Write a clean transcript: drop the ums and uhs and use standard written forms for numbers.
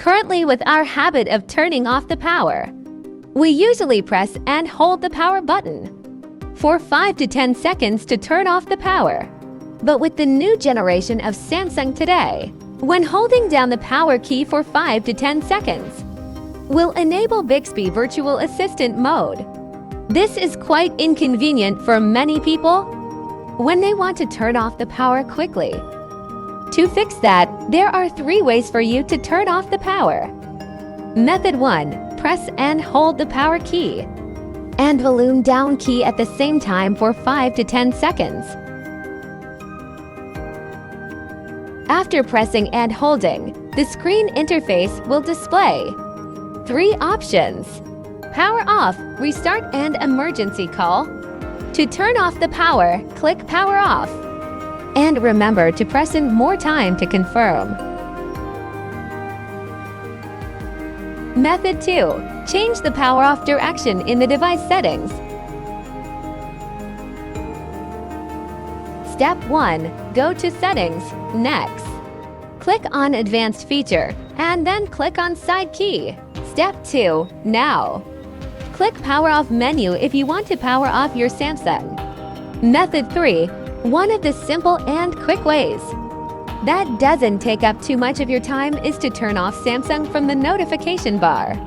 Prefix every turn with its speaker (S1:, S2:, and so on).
S1: Currently, with our habit of turning off the power, we usually press and hold the power button for 5 to 10 seconds to turn off the power. But with the new generation of Samsung today, when holding down the power key for 5 to 10 seconds, will enable Bixby Virtual Assistant mode. This is quite inconvenient for many people when they want to turn off the power quickly. To fix that, there are 3 ways for you to turn off the power. Method 1. Press and hold the power key and volume down key at the same time for 5 to 10 seconds. After pressing and holding, the screen interface will display 3 options: power off, restart, and emergency call. To turn off the power, click power off. And remember to press in more time to confirm. Method 2. Change the power off direction in the device settings. Step 1. Go to Settings. Next, click on Advanced Feature and then click on Side Key. Step 2. Now, click Power Off menu if you want to power off your Samsung. Method 3. One of the simple and quick ways that doesn't take up too much of your time is to turn off Samsung from the notification bar.